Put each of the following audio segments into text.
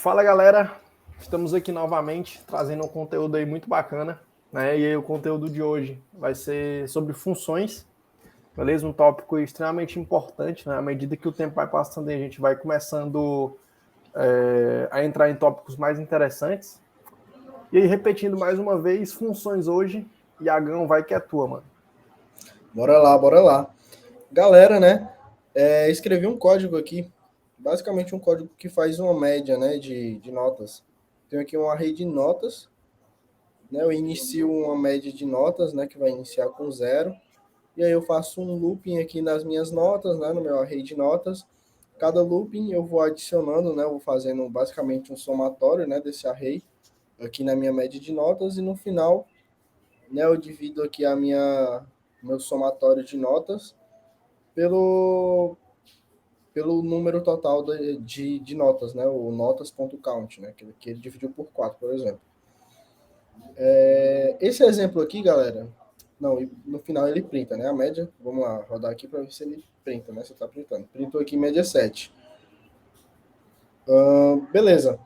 Fala galera, estamos aqui novamente trazendo um conteúdo aí muito bacana, né? E aí o conteúdo de hoje vai ser sobre funções, beleza? Um tópico extremamente importante, né? À medida que o tempo vai passando e a gente vai começando a entrar em tópicos mais interessantes. E aí, repetindo mais uma vez, funções hoje, Iagão, vai que é tua, mano. Bora lá, bora lá. Galera, né? Escrevi um código aqui, basicamente um código que faz uma média, né, de notas. Tenho aqui um array de notas, né? Eu inicio uma média de notas, né, que vai iniciar com zero. E aí eu faço um looping aqui nas minhas notas, né, no meu array de notas. Cada looping eu vou adicionando, né, eu vou fazendo basicamente um somatório, né, desse array aqui na minha média de notas e no final, né, eu divido aqui meu somatório de notas pelo, pelo número total de notas, né? O notas.count, né? Que ele dividiu por 4, por exemplo. Esse exemplo aqui, galera, não, no final ele printa, né? A média, vamos lá, rodar aqui para ver se ele printa, né? Você está printando. Printou aqui média 7. Beleza.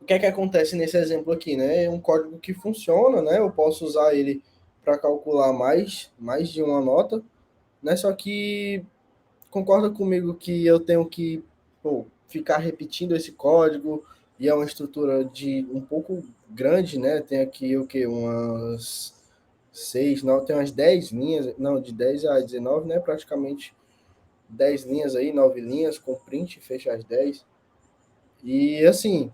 O que é que acontece nesse exemplo aqui, né? É um código que funciona, né? Eu posso usar ele para calcular mais de uma nota, né? Só que concorda comigo que eu tenho que ficar repetindo esse código e é uma estrutura de um pouco grande, né? Tem aqui o que? Umas 6, não, tem umas 10 linhas, não, de 10 a 19, né? Praticamente 10 linhas aí, 9 linhas, com print, fecha as 10. E assim,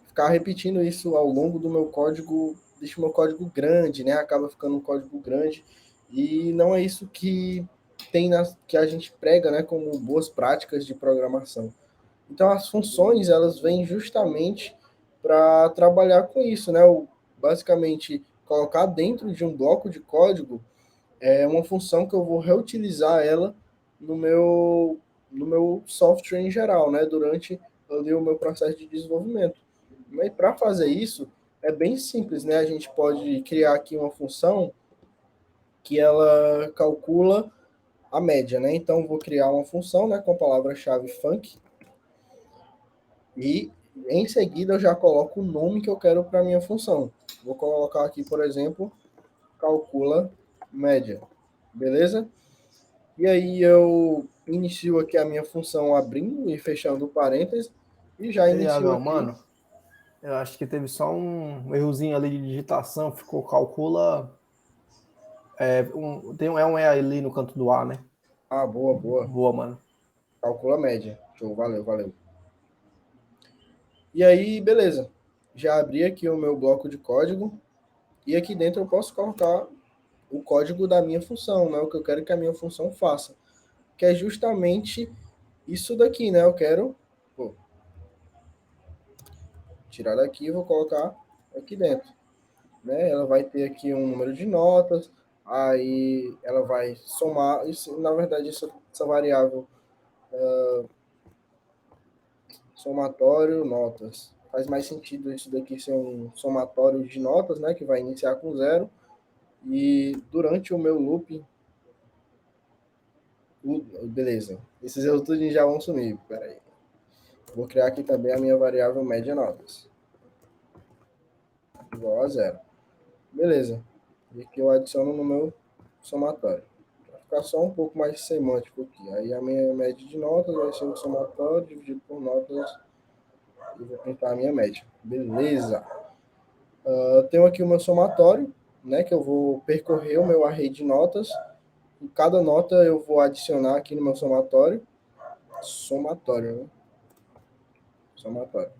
ficar repetindo isso ao longo do meu código deixa o meu código grande, né? Acaba ficando um código grande e não é isso que a gente prega, né, como boas práticas de programação. Então as funções elas vêm justamente para trabalhar com isso, né? Basicamente colocar dentro de um bloco de código uma função que eu vou reutilizar ela no meu software em geral, né? Durante ali, o meu processo de desenvolvimento. Mas para fazer isso é bem simples, né? A gente pode criar aqui uma função que ela calcula a média, né? Então vou criar uma função, né, com a palavra-chave func e em seguida eu já coloco o nome que eu quero para minha função. Vou colocar aqui, por exemplo, calcula média. Beleza? E aí eu inicio aqui a minha função abrindo e fechando parênteses e já E inicio Iagão, aqui. mano, eu acho que teve só um errozinho ali de digitação, ficou calcula. É um E ali no canto do A, né? Ah, boa, boa. Boa, mano. Calcula média. Show, valeu, valeu. E aí, beleza. Já abri aqui o meu bloco de código e aqui dentro eu posso colocar o código da minha função, né? O que eu quero que a minha função faça. Que é justamente isso daqui, né? Eu quero tirar daqui e vou colocar aqui dentro. Né? Ela vai ter aqui um número de notas, aí ela vai somar, isso, na verdade, essa variável somatório notas. Faz mais sentido isso daqui ser um somatório de notas, né? Que vai iniciar com zero. E durante o meu loop, beleza. Esses erros tudo já vão sumir. Peraí. Vou criar aqui também a minha variável média notas. Igual a zero. Beleza. E aqui eu adiciono no meu somatório. Vai ficar só um pouco mais semântico aqui. Aí a minha média de notas vai ser o somatório dividido por notas e vou printar a minha média. Beleza. Eu tenho aqui o meu somatório, né, que eu vou percorrer o meu array de notas. E cada nota eu vou adicionar aqui no meu somatório. Somatório, né? Somatório.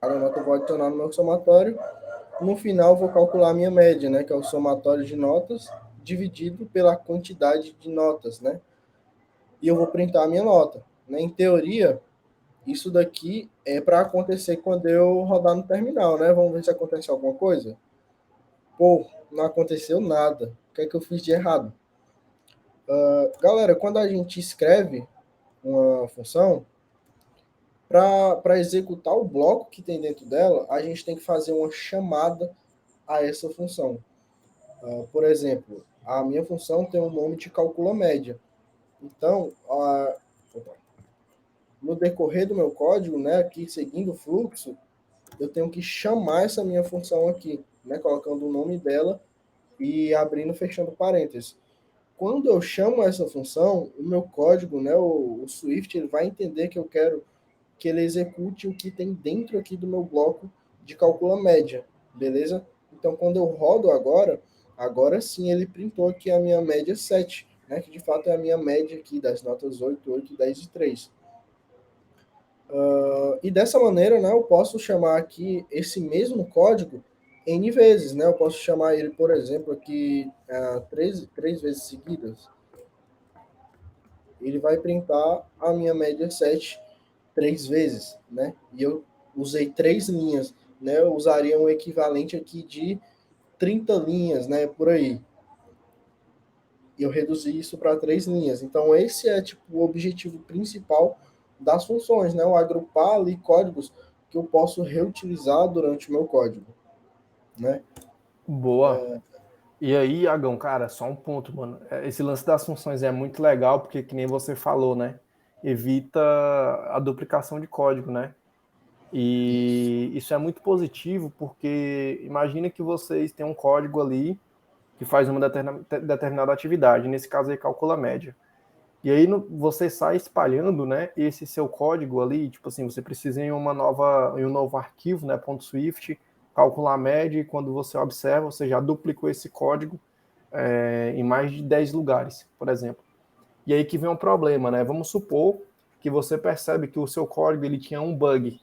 Cada nota eu vou adicionar no meu somatório. No final, vou calcular a minha média, né, que é o somatório de notas dividido pela quantidade de notas, né? E eu vou printar a minha nota. Né? Em teoria, isso daqui é para acontecer quando eu rodar no terminal, né? Vamos ver se acontece alguma coisa. Pô, não aconteceu nada. O que é que eu fiz de errado? Galera, quando a gente escreve uma função, para executar o bloco que tem dentro dela, a gente tem que fazer uma chamada a essa função. Por exemplo, a minha função tem um nome de calcula média. Então, no decorrer do meu código, né, aqui seguindo o fluxo, eu tenho que chamar essa minha função aqui, né, colocando o nome dela e abrindo e fechando parênteses. Quando eu chamo essa função, o meu código, né, o Swift, ele vai entender que eu quero que ele execute o que tem dentro aqui do meu bloco de calcula média, beleza? Então, quando eu rodo agora sim ele printou aqui a minha média 7, né, que de fato é a minha média aqui das notas 8, 8, 10 e 3. E dessa maneira, né, eu posso chamar aqui esse mesmo código N vezes, né? Eu posso chamar ele, por exemplo, aqui três vezes seguidas. Ele vai printar a minha média 7 três vezes, né? E eu usei 3 linhas, né? Eu usaria um equivalente aqui de 30 linhas, né? Por aí. E eu reduzi isso para 3 linhas. Então, esse é tipo o objetivo principal das funções, né? O agrupar ali códigos que eu posso reutilizar durante o meu código, né? Boa. E aí, Iagão, cara, só um ponto, mano. Esse lance das funções é muito legal, porque que nem você falou, né? Evita a duplicação de código, né? Isso. E isso é muito positivo, porque imagina que vocês têm um código ali que faz uma determinada atividade, nesse caso aí calcula a média. E aí você sai espalhando, né, esse seu código ali, tipo assim, você precisa em em um novo arquivo, né, .swift, calcular a média, e quando você observa, você já duplicou esse código em mais de 10 lugares, por exemplo. E aí que vem um problema, né? Vamos supor que você percebe que o seu código ele tinha um bug,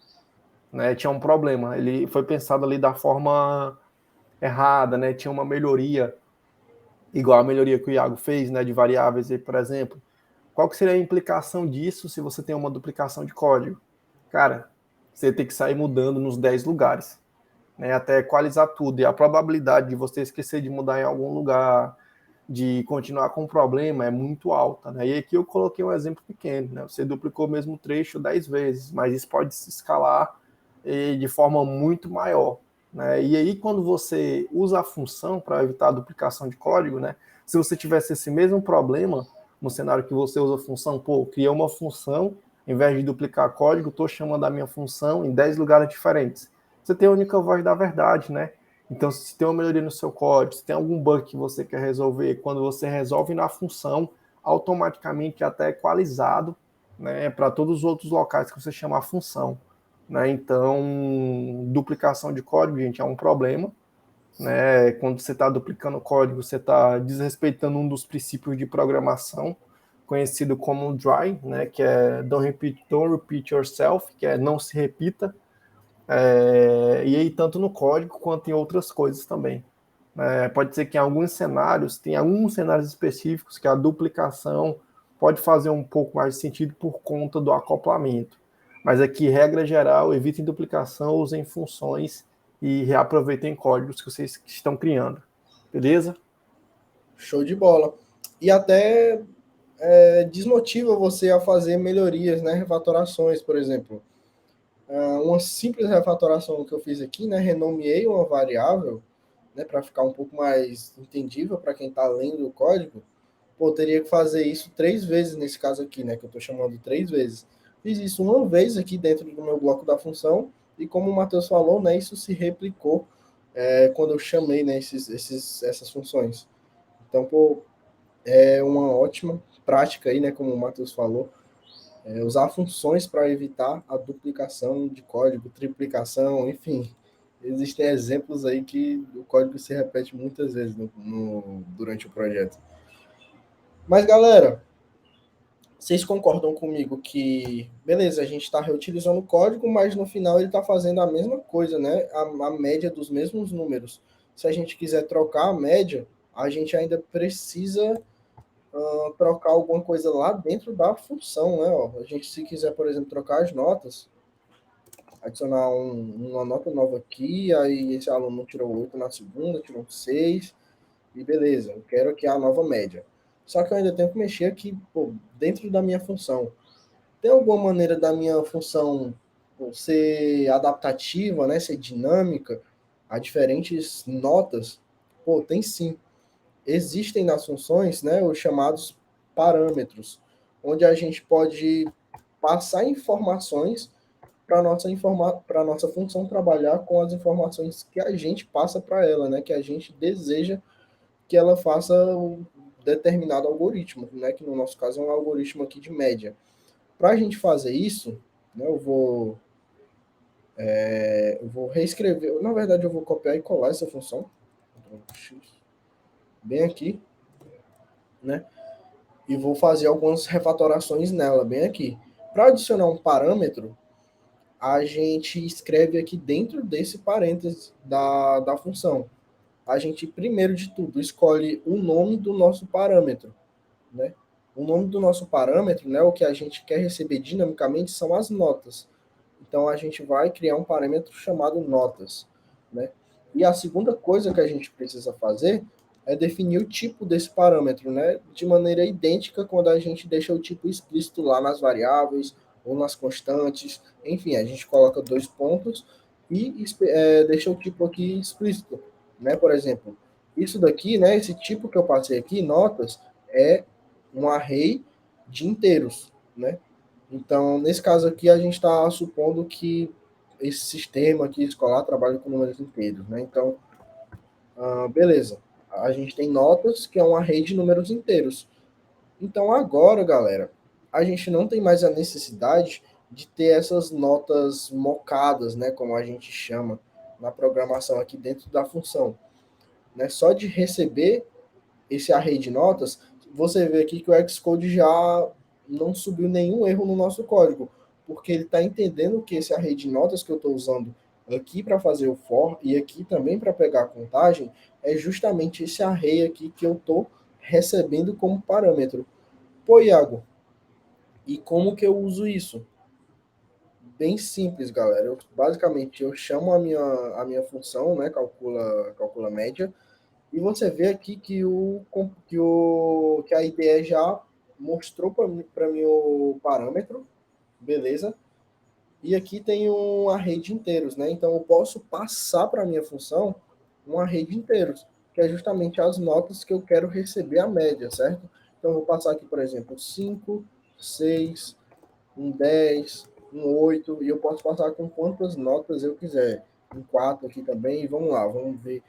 né? Tinha um problema, ele foi pensado ali da forma errada, né? Tinha uma melhoria, igual a melhoria que o Iago fez, né, de variáveis aí, por exemplo. Qual que seria a implicação disso se você tem uma duplicação de código? Cara, você tem que sair mudando nos 10 lugares, né, até equalizar tudo. E a probabilidade de você esquecer de mudar em algum lugar, de continuar com o problema, é muito alta. Né? E aqui eu coloquei um exemplo pequeno. Né? Você duplicou o mesmo trecho 10 vezes, mas isso pode se escalar de forma muito maior. Né? E aí, quando você usa a função para evitar a duplicação de código, né? Se você tivesse esse mesmo problema no cenário que você usa a função, pô, criei uma função, em vez de duplicar código, estou chamando a minha função em 10 lugares diferentes. Você tem a única voz da verdade, né? Então, se tem uma melhoria no seu código, se tem algum bug que você quer resolver, quando você resolve na função, automaticamente já está equalizado, né, para todos os outros locais que você chama a função. Né? Então, duplicação de código, gente, é um problema. Né? Quando você está duplicando código, você está desrespeitando um dos princípios de programação, conhecido como DRY, né? Que é don't repeat yourself, que é não se repita. E aí, tanto no código quanto em outras coisas também. Pode ser que em alguns cenários, tem alguns cenários específicos que a duplicação pode fazer um pouco mais de sentido por conta do acoplamento. Mas aqui, regra geral, evitem duplicação, usem funções e reaproveitem códigos que vocês estão criando. Beleza? Show de bola. E até desmotiva você a fazer melhorias, né? Refatorações, por exemplo. Uma simples refatoração que eu fiz aqui, né? Renomeei uma variável, né? Para ficar um pouco mais entendível para quem está lendo o código. Pô, teria que fazer isso 3 vezes nesse caso aqui, né? Que eu estou chamando 3 vezes. Fiz isso uma vez aqui dentro do meu bloco da função e como o Matheus falou, né? Isso se replicou quando eu chamei, né? Essas funções. Então, pô, é uma ótima prática aí, né? Como o Matheus falou, usar funções para evitar a duplicação de código, triplicação, enfim. Existem exemplos aí que o código se repete muitas vezes durante o projeto. Mas, galera, vocês concordam comigo que, beleza, a gente está reutilizando o código, mas no final ele está fazendo a mesma coisa, né? A média dos mesmos números. Se a gente quiser trocar a média, a gente ainda precisa trocar alguma coisa lá dentro da função, né? Ó, a gente, se quiser, por exemplo, trocar as notas, adicionar uma nota nova aqui, aí esse aluno tirou 8 na segunda, tirou 6, e beleza, eu quero que a nova média. Só que eu ainda tenho que mexer aqui, pô, dentro da minha função. Tem alguma maneira da minha função ser adaptativa, né, ser dinâmica a diferentes notas? Pô, tem sim. Existem nas funções, né, os chamados parâmetros, onde a gente pode passar informações para nossa função trabalhar com as informações que a gente passa para ela, né? Que a gente deseja que ela faça um determinado algoritmo, né? Que no nosso caso é um algoritmo aqui de média. Para a gente fazer isso, né, eu vou reescrever. Na verdade, eu vou copiar e colar essa função. Bem aqui, né? E vou fazer algumas refatorações nela, bem aqui. Para adicionar um parâmetro, a gente escreve aqui dentro desse parênteses da função. A gente, primeiro de tudo, escolhe o nome do nosso parâmetro, né? O nome do nosso parâmetro, né, o que a gente quer receber dinamicamente são as notas. Então, a gente vai criar um parâmetro chamado notas, né? E a segunda coisa que a gente precisa fazer é definir o tipo desse parâmetro, né? De maneira idêntica quando a gente deixa o tipo explícito lá nas variáveis ou nas constantes. Enfim, a gente coloca dois pontos e deixa o tipo aqui explícito, né? Por exemplo, isso daqui, né? Esse tipo que eu passei aqui, notas, é um array de inteiros, né? Então, nesse caso aqui, a gente está supondo que esse sistema aqui escolar trabalha com números inteiros, né? Então, beleza. A gente tem notas, que é uma rede de números inteiros. Então, agora, galera, a gente não tem mais a necessidade de ter essas notas mocadas, né? Como a gente chama na programação aqui dentro da função. Né? Só de receber esse array de notas, você vê aqui que o Xcode já não subiu nenhum erro no nosso código, porque ele está entendendo que esse array de notas que eu estou usando aqui para fazer o for e aqui também para pegar a contagem é justamente esse array aqui que eu estou recebendo como parâmetro. Pô, Iago, e como que eu uso isso? Bem simples, galera. Basicamente, eu chamo a minha função, né, calcula média, e você vê aqui que a IDE já mostrou para mim o parâmetro, beleza? E aqui tem um array de inteiros, né? Então eu posso passar para a minha função um array de inteiros, que é justamente as notas que eu quero receber a média, certo? Então eu vou passar aqui, por exemplo, 5, 6, um 10, um 8, e eu posso passar com quantas notas eu quiser. Um 4 aqui também, e vamos lá, vamos ver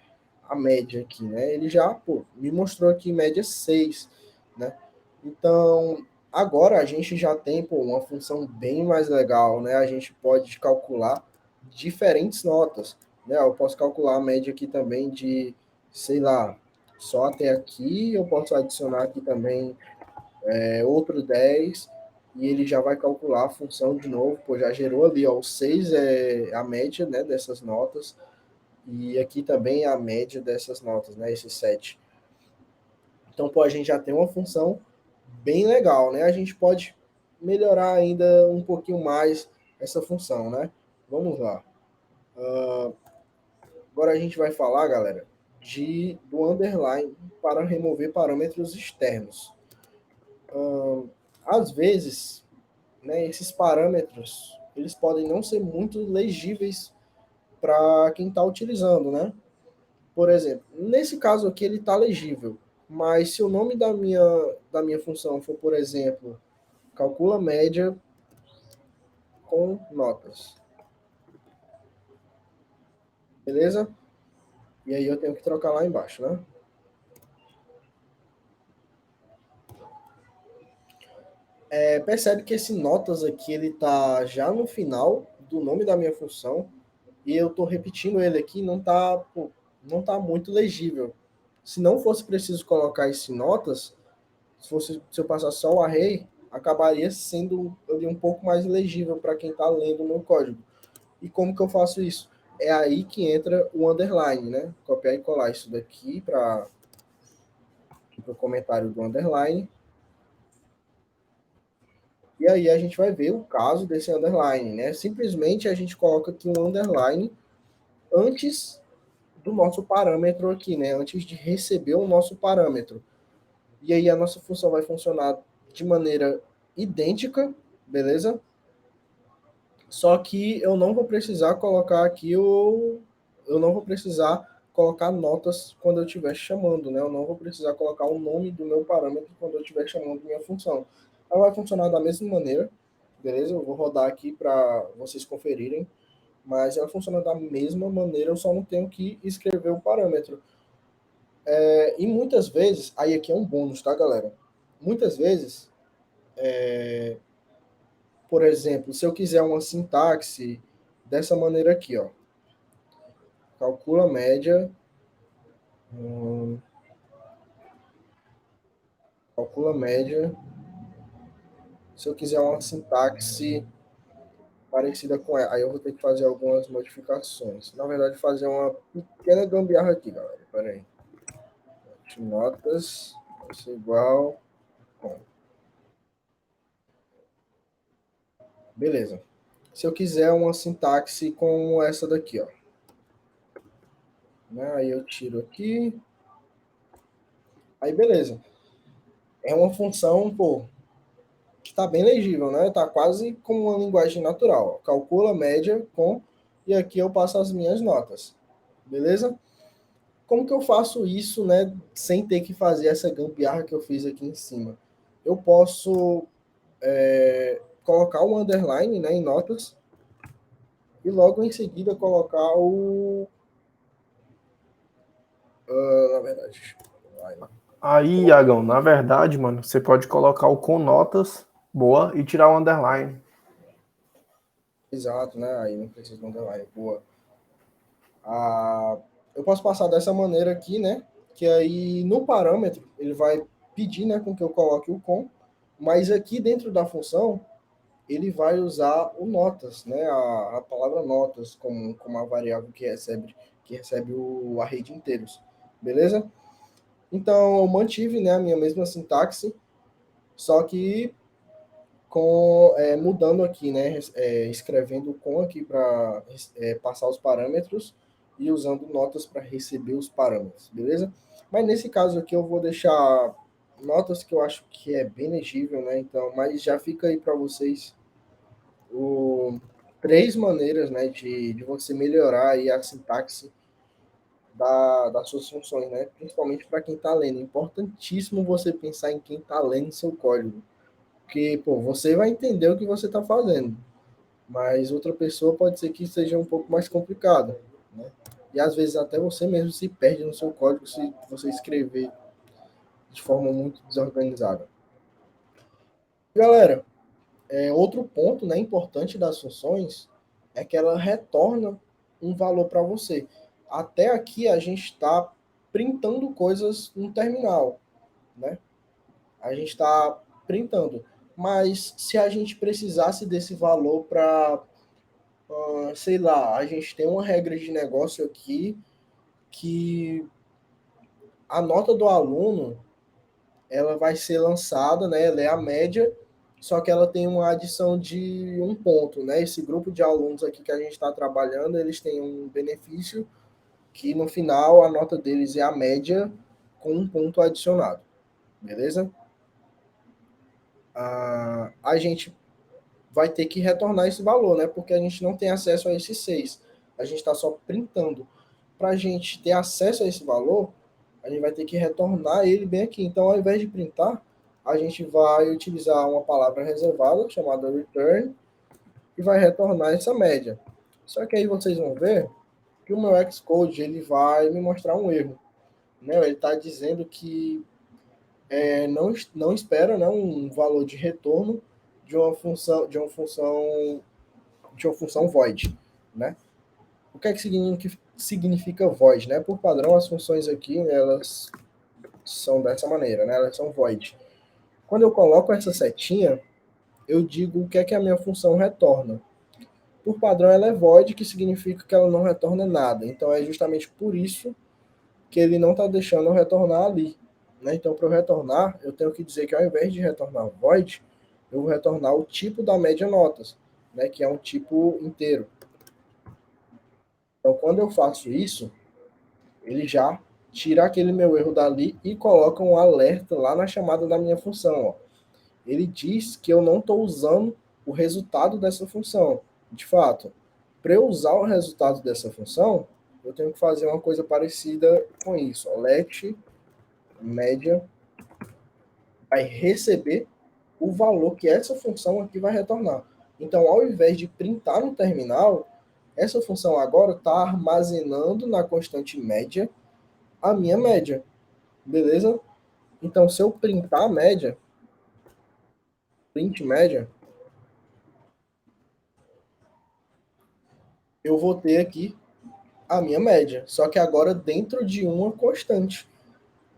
a média aqui, né? Ele já, me mostrou aqui média 6, né? Então, agora a gente já tem, uma função bem mais legal, né? A gente pode calcular diferentes notas, né? Eu posso calcular a média aqui também de, sei lá, só até aqui, eu posso adicionar aqui também outro 10 e ele já vai calcular a função de novo, já gerou ali, ó, o 6 é a média, né, dessas notas, e aqui também é a média dessas notas, né, esse 7. Então, a gente já tem uma função bem legal, né? A gente pode melhorar ainda um pouquinho mais essa função, né? Vamos lá. Agora a gente vai falar, galera, do underline para remover parâmetros externos. Às vezes, né, esses parâmetros eles podem não ser muito legíveis para quem está utilizando, né? Por exemplo, nesse caso aqui ele está legível, mas se o nome da minha função for, por exemplo, calcula média com notas, beleza? E aí eu tenho que trocar lá embaixo, né? Percebe que esse notas aqui ele tá já no final do nome da minha função e eu estou repetindo ele aqui, não tá muito legível. Se não fosse preciso colocar esse notas, se eu passar só o array, acabaria sendo ali um pouco mais legível para quem está lendo o meu código. E como que eu faço isso? É aí que entra o underline, né? Copiar e colar isso daqui para o comentário do underline. E aí a gente vai ver o caso desse underline, né? Simplesmente a gente coloca aqui um underline antes do nosso parâmetro aqui, né? Antes de receber o nosso parâmetro. E aí a nossa função vai funcionar de maneira idêntica, beleza? Só que eu não vou precisar colocar aqui eu não vou precisar colocar notas quando eu estiver chamando, né? Eu não vou precisar colocar o nome do meu parâmetro quando eu estiver chamando minha função. Ela vai funcionar da mesma maneira, beleza? Eu vou rodar aqui para vocês conferirem, mas ela funciona da mesma maneira, eu só não tenho que escrever o parâmetro. E muitas vezes, aí aqui é um bônus, tá, galera? Muitas vezes, por exemplo, se eu quiser uma sintaxe dessa maneira aqui, ó, calcula a média, calcula a média. Se eu quiser uma sintaxe parecida com ela, aí eu vou ter que fazer algumas modificações. Na verdade, fazer uma pequena gambiarra aqui, galera. Pera aí. Notas, vai ser igual. Bom, beleza. Se eu quiser uma sintaxe como essa daqui, ó. Né? Aí eu tiro aqui. Aí beleza. É uma função, pô, que está bem legível, né? Está quase como uma linguagem natural. Calcula a média com, e aqui eu passo as minhas notas. Beleza? Como que eu faço isso, né, sem ter que fazer essa gambiarra que eu fiz aqui em cima? Eu posso colocar um underline, né, em notas e logo em seguida colocar o... na verdade... Aí, Iagão, na verdade, mano, você pode colocar o com notas, boa, e tirar o underline. Exato, né? Aí não precisa de underline, boa. Eu posso passar dessa maneira aqui, né? Que aí no parâmetro ele vai pedir, né, com que eu coloque o com, mas aqui dentro da função ele vai usar o notas, né? A palavra notas como a variável que recebe o array de inteiros, beleza? Então eu mantive, né, a minha mesma sintaxe, só que mudando aqui, né, escrevendo com aqui para passar os parâmetros e usando notas para receber os parâmetros, beleza? Mas nesse caso aqui eu vou deixar notas que eu acho que é bem legível, né? Então, mas já fica aí para vocês três maneiras, né, de você melhorar aí a sintaxe das suas funções, né? Principalmente para quem está lendo. É importantíssimo você pensar em quem está lendo seu código. Porque, pô, você vai entender o que você está fazendo, mas outra pessoa pode ser que seja um pouco mais complicado, né? E às vezes até você mesmo se perde no seu código se você escrever de forma muito desorganizada. Galera, outro ponto, né, importante das funções é que ela retorna um valor para você. Até aqui a gente está printando coisas no terminal, né? A gente está printando. Mas se a gente precisasse desse valor para, sei lá, a gente tem uma regra de negócio aqui que a nota do aluno ela vai ser lançada, né? Ela é a média, só que ela tem uma adição de um ponto, né? Esse grupo de alunos aqui que a gente está trabalhando, eles têm um benefício que no final a nota deles é a média com um ponto adicionado, beleza? A gente vai ter que retornar esse valor, né? Porque a gente não tem acesso a esses 6. A gente está só printando. Para a gente ter acesso a esse valor, a gente vai ter que retornar ele bem aqui. Então, ao invés de printar, a gente vai utilizar uma palavra reservada chamada return e vai retornar essa média. Só que aí vocês vão ver que o meu Xcode ele vai me mostrar um erro, né? Ele está dizendo que não espera, né, um valor de retorno de uma função void, né? O que é que significa void, né? Por padrão, as funções aqui, elas são dessa maneira, né? Elas são void. Quando eu coloco essa setinha, eu digo o que é que a minha função retorna. Por padrão, ela é void, que significa que ela não retorna nada. Então, é justamente por isso que ele não está deixando eu retornar ali. Né? Então, para eu retornar, eu tenho que dizer que ao invés de retornar void, eu vou retornar o tipo da média notas, né? Que é um tipo inteiro. Então, quando eu faço isso, ele já tira aquele meu erro dali e coloca um alerta lá na chamada da minha função. Ó. Ele diz que eu não estou usando o resultado dessa função. De fato, para eu usar o resultado dessa função, eu tenho que fazer uma coisa parecida com isso. Ó. Let média vai receber o valor que essa função aqui vai retornar. Então, ao invés de printar no terminal, essa função agora está armazenando na constante média a minha média, beleza? Então, se eu printar a média, print média, eu vou ter aqui a minha média, só que agora dentro de uma constante.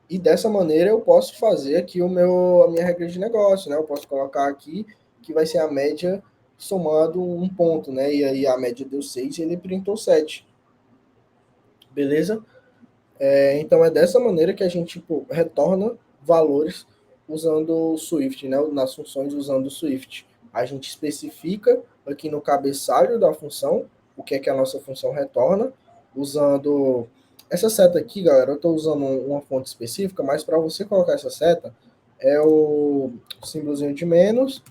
E dessa maneira eu posso fazer aqui a minha regra de negócio, né? Eu posso colocar aqui que vai ser a média somado um ponto, né? E aí a média deu 6 e ele printou 7. Beleza? Então é dessa maneira que a gente retorna valores usando o Swift, né? Nas funções usando o Swift. A gente especifica aqui no cabeçalho da função o que é que a nossa função retorna, usando essa seta aqui, galera. Eu estou usando uma fonte específica, mas para você colocar essa seta é o símbolozinho de menos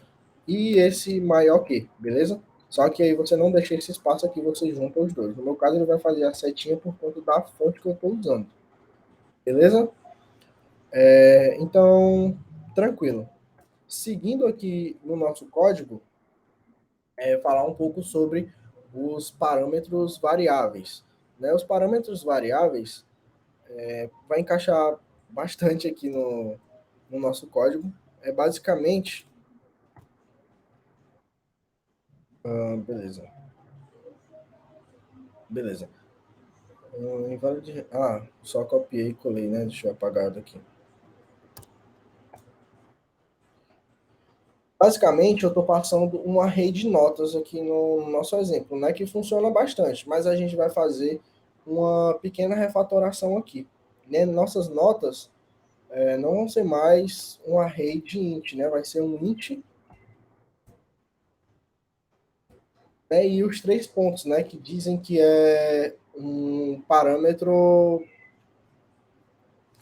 e esse maior que, beleza? Só que aí você não deixa esse espaço aqui, você junta os dois. No meu caso, ele vai fazer a setinha por conta da fonte que eu estou usando. Beleza? Então, tranquilo. Seguindo aqui no nosso código, falar um pouco sobre os parâmetros variáveis. Né? Os parâmetros variáveis vai encaixar bastante aqui no nosso código. É basicamente. Beleza. Beleza. Só copiei e colei, né? Deixa eu apagar daqui. Basicamente, eu estou passando uma rede de notas aqui no nosso exemplo, né? Que funciona bastante, mas a gente vai fazer uma pequena refatoração aqui. Né? Nossas notas não vão ser mais um array de int, né? Vai ser um int, né? E os 3 pontos, né? Que dizem que é um parâmetro.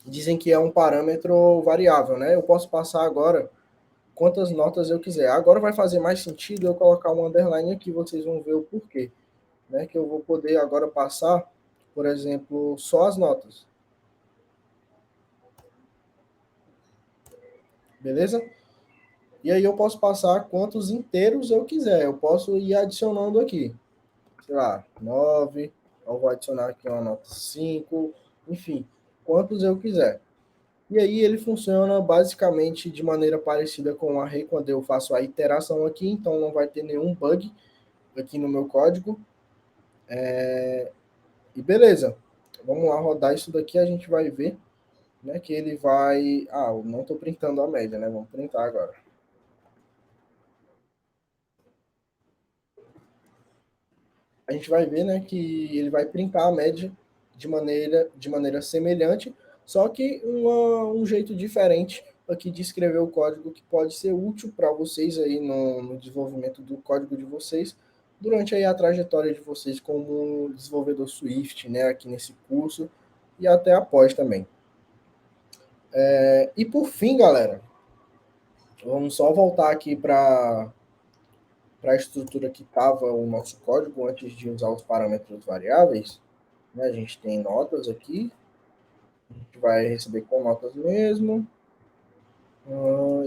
Dizem que é um parâmetro variável, né? Eu posso passar agora quantas notas eu quiser. Agora vai fazer mais sentido eu colocar um underline aqui, vocês vão ver o porquê. Né? Que eu vou poder agora passar, por exemplo, só as notas. Beleza? E aí eu posso passar quantos inteiros eu quiser. Eu posso ir adicionando aqui. Sei lá, 9. Eu vou adicionar aqui uma nota 5. Enfim, quantos eu quiser. E aí ele funciona basicamente de maneira parecida com o array quando eu faço a iteração aqui. Então não vai ter nenhum bug aqui no meu código. E beleza. Vamos lá rodar isso daqui. A gente vai ver, né, que ele vai... eu não estou printando a média, né? Vamos printar agora. A gente vai ver, né, que ele vai printar a média de maneira semelhante, só que um jeito diferente aqui de escrever o código que pode ser útil para vocês aí no desenvolvimento do código de vocês durante aí a trajetória de vocês como desenvolvedor Swift, né, aqui nesse curso e até após também. E por fim, galera, vamos só voltar aqui para a estrutura que estava o nosso código antes de usar os parâmetros variáveis. Né? A gente tem notas aqui, a gente vai receber com notas mesmo.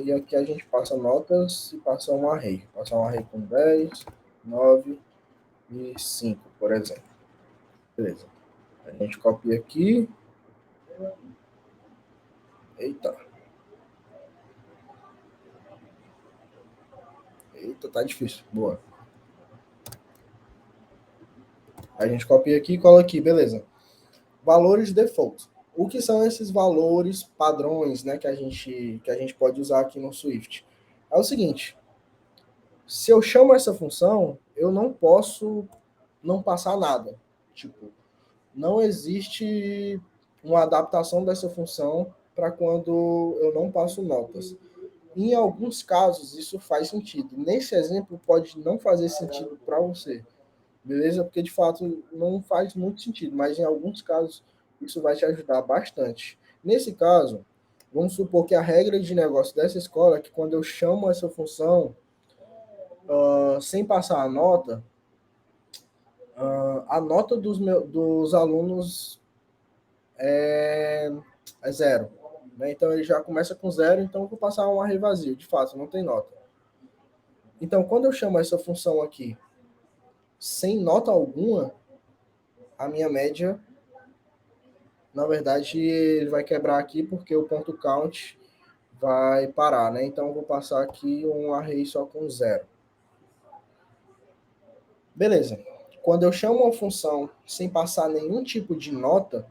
E aqui a gente passa notas e passa um array. Passa um array com 10, 9 e 5, por exemplo. Beleza. A gente copia aqui. Eita. Eita, tá difícil. Boa. A gente copia aqui e cola aqui, beleza. Valores default. O que são esses valores padrões, né, que a gente pode usar aqui no Swift? É o seguinte, se eu chamo essa função, eu não posso não passar nada. Tipo, não existe uma adaptação dessa função para quando eu não passo notas. Em alguns casos, isso faz sentido. Nesse exemplo, pode não fazer sentido para você, beleza? Porque de fato não faz muito sentido, mas em alguns casos isso vai te ajudar bastante. Nesse caso, vamos supor que a regra de negócio dessa escola é que quando eu chamo essa função sem passar a nota, a nota dos alunos é zero. né? Então, ele já começa com 0, então eu vou passar um array vazio, de fato, não tem nota. Então, quando eu chamo essa função aqui sem nota alguma, a minha média, na verdade, ele vai quebrar aqui porque o ponto count vai parar, né? Então, eu vou passar aqui um array só com 0. Beleza. Quando eu chamo uma função sem passar nenhum tipo de nota,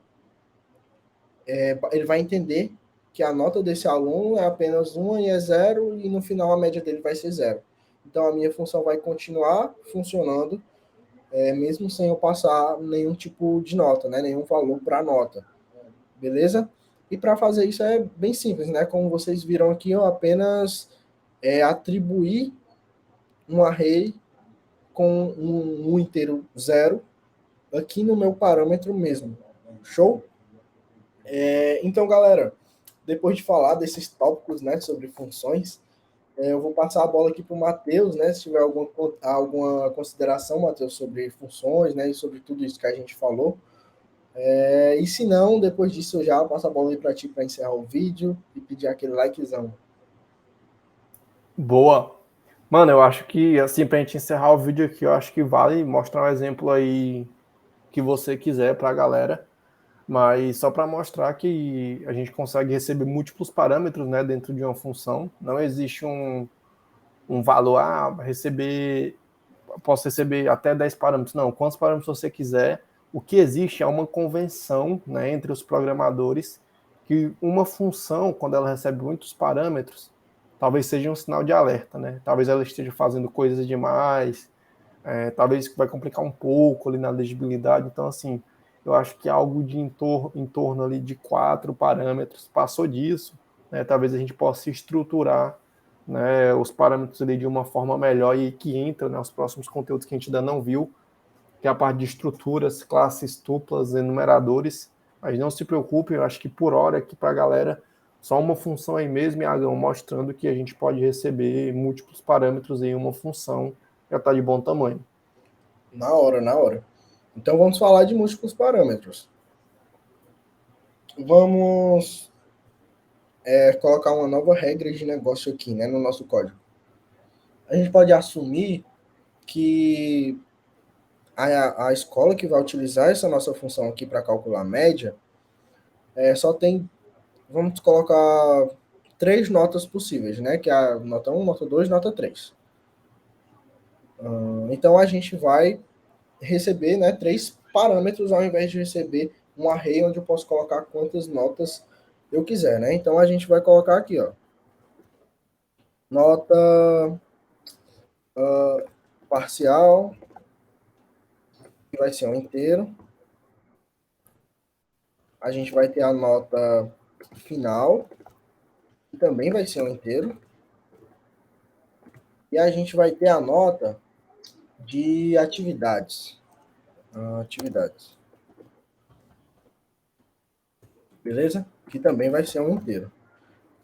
ele vai entender que a nota desse aluno é apenas 1 e é 0, e no final a média dele vai ser 0. Então, a minha função vai continuar funcionando, mesmo sem eu passar nenhum tipo de nota, né? Nenhum valor para a nota. Beleza? E para fazer isso é bem simples, né? Como vocês viram aqui, eu apenas atribuir um array com um inteiro 0 aqui no meu parâmetro mesmo. Show? Então, galera, depois de falar desses tópicos, né, sobre funções, eu vou passar a bola aqui para o Matheus, né, se tiver alguma consideração, Matheus, sobre funções, né, e sobre tudo isso que a gente falou. E se não, depois disso eu já passo a bola aí para ti para encerrar o vídeo e pedir aquele likezão. Boa. Mano, eu acho que, assim, pra gente encerrar o vídeo aqui, eu acho que vale mostrar um exemplo aí que você quiser pra galera, mas só para mostrar que a gente consegue receber múltiplos parâmetros, né, dentro de uma função. Não existe um valor, posso receber até 10 parâmetros. Não, quantos parâmetros você quiser. O que existe é uma convenção, né, entre os programadores que uma função, quando ela recebe muitos parâmetros, talvez seja um sinal de alerta, né? Talvez ela esteja fazendo coisas demais, talvez vai complicar um pouco ali na legibilidade. Então, assim, eu acho que algo de em torno ali de 4 parâmetros passou disso, né? Talvez a gente possa estruturar, né, os parâmetros ali de uma forma melhor e que entra, né, os próximos conteúdos que a gente ainda não viu, que é a parte de estruturas, classes, tuplas, enumeradores. Mas não se preocupe, eu acho que por hora aqui para a galera, só uma função aí mesmo, Iagão, mostrando que a gente pode receber múltiplos parâmetros em uma função, já está de bom tamanho. Na hora, na hora. Então vamos falar de múltiplos parâmetros. Vamos colocar uma nova regra de negócio aqui, né, no nosso código. A gente pode assumir que a escola que vai utilizar essa nossa função aqui para calcular a média só tem, vamos colocar 3 notas possíveis, né? Que é a nota 1, nota 2, nota 3. Então a gente vai receber, né, 3 parâmetros ao invés de receber um array onde eu posso colocar quantas notas eu quiser, né? Então a gente vai colocar aqui, ó, nota parcial, que vai ser um inteiro. A gente vai ter a nota final, que também vai ser um inteiro. E a gente vai ter a nota de atividades. Atividades. Beleza? Que também vai ser um inteiro.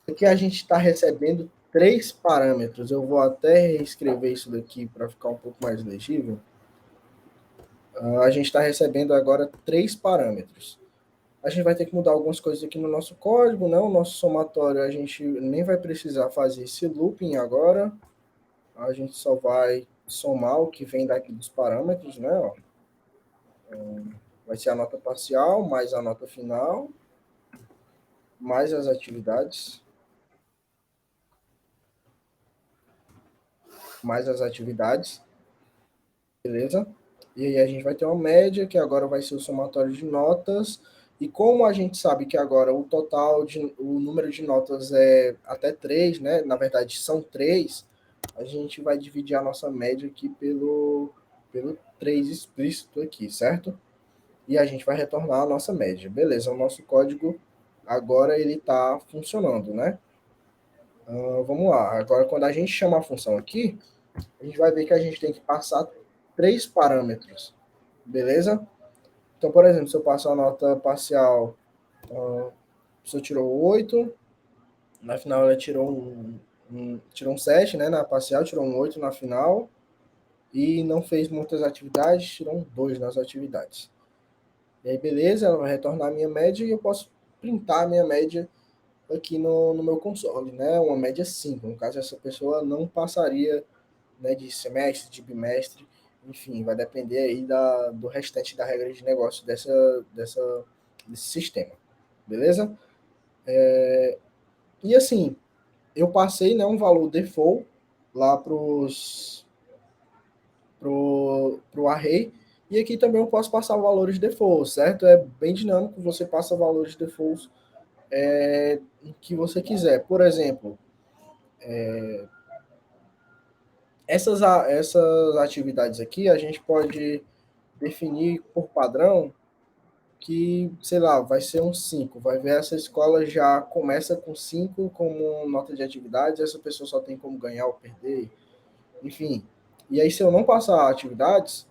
Aqui a gente está recebendo 3 parâmetros. Eu vou até reescrever isso daqui para ficar um pouco mais legível. A gente está recebendo agora 3 parâmetros. A gente vai ter que mudar algumas coisas aqui no nosso código, né? O nosso somatório a gente nem vai precisar fazer esse looping agora. A gente só vai somar o que vem daqui dos parâmetros, né? Ó. Vai ser a nota parcial, mais a nota final, mais as atividades, beleza? E aí a gente vai ter uma média, que agora vai ser o somatório de notas, e como a gente sabe que agora o número de notas é até 3, né? Na verdade são 3, a gente vai dividir a nossa média aqui pelo 3 explícito aqui, certo? E a gente vai retornar a nossa média. Beleza, o nosso código agora ele está funcionando, né? Vamos lá. Agora, quando a gente chama a função aqui, a gente vai ver que a gente tem que passar 3 parâmetros. Beleza? Então, por exemplo, se eu passo a nota parcial, a pessoa tirou 8, na final ela tirou um 7, né? Na parcial, tirou um 8 na final, e não fez muitas atividades, tirou um 2 nas atividades. E aí, beleza, ela vai retornar a minha média e eu posso printar a minha média aqui no meu console, né? Uma média 5. No caso, essa pessoa não passaria, né, de semestre, de bimestre, enfim, vai depender aí do restante da regra de negócio desse sistema, beleza? E assim, eu passei, né, um valor default lá pro array, e aqui também eu posso passar valores default, certo? É bem dinâmico, você passa valores defaults que você quiser. Por exemplo, essas atividades aqui a gente pode definir por padrão que, sei lá, vai ser um 5. Vai ver essa escola já começa com 5 como nota de atividades, essa pessoa só tem como ganhar ou perder, enfim. E aí, se eu não passar atividades,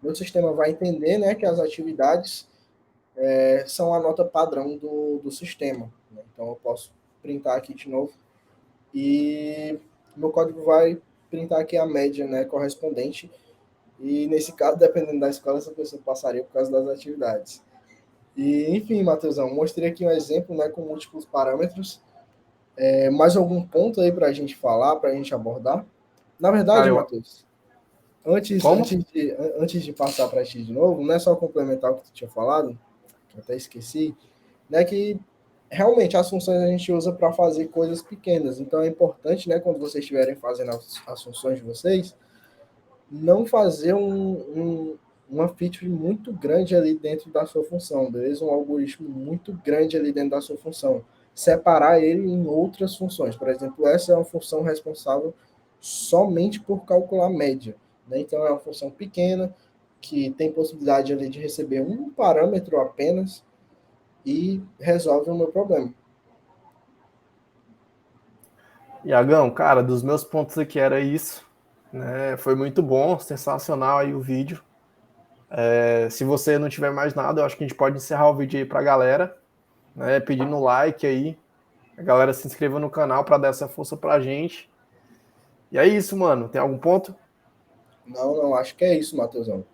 meu sistema vai entender, né, que as atividades são a nota padrão do sistema, né? Então, eu posso printar aqui de novo e meu código vai printar aqui a média, né, correspondente. E nesse caso, dependendo da escola, essa pessoa passaria por causa das atividades. E, enfim, Matheusão, mostrei aqui um exemplo, né, com múltiplos parâmetros. Mais algum ponto aí para a gente falar, para a gente abordar? Na Cara, verdade, eu. Matheus, antes, Como? antes, de, antes de passar para ti de novo, não é só complementar o que tu tinha falado, que eu até esqueci, né, que realmente as funções a gente usa para fazer coisas pequenas. Então é importante, né, quando vocês estiverem fazendo as funções de vocês, não fazer uma feature muito grande ali dentro da sua função, beleza? Um algoritmo muito grande ali dentro da sua função. Separar ele em outras funções. Por exemplo, essa é uma função responsável somente por calcular média, né? Então é uma função pequena que tem possibilidade ali de receber um parâmetro apenas e resolve o meu problema. Iagão, cara, dos meus pontos aqui era isso, né? Foi muito bom, sensacional aí o vídeo. Se você não tiver mais nada, eu acho que a gente pode encerrar o vídeo aí pra galera, né? Pedindo like aí, a galera se inscreva no canal para dar essa força pra gente. E é isso, mano. Tem algum ponto? Não, acho que é isso, Matheusão.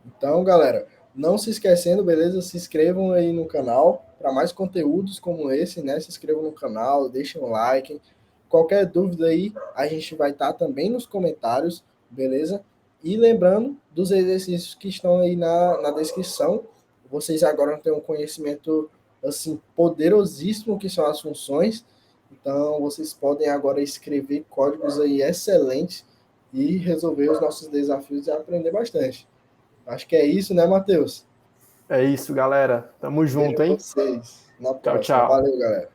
Então, galera, não se esquecendo, beleza? Se inscrevam aí no canal para mais conteúdos como esse, né? Se inscrevam no canal, deixem um like. Qualquer dúvida aí, a gente vai estar também nos comentários, beleza? E lembrando dos exercícios que estão aí na descrição. Vocês agora têm um conhecimento assim poderosíssimo que são as funções. Então, vocês podem agora escrever códigos aí excelentes e resolver os nossos desafios e aprender bastante. Acho que é isso, né, Matheus? É isso, galera. Tamo Vejo junto, hein? vocês na Tchau, próxima. tchau. Valeu, galera.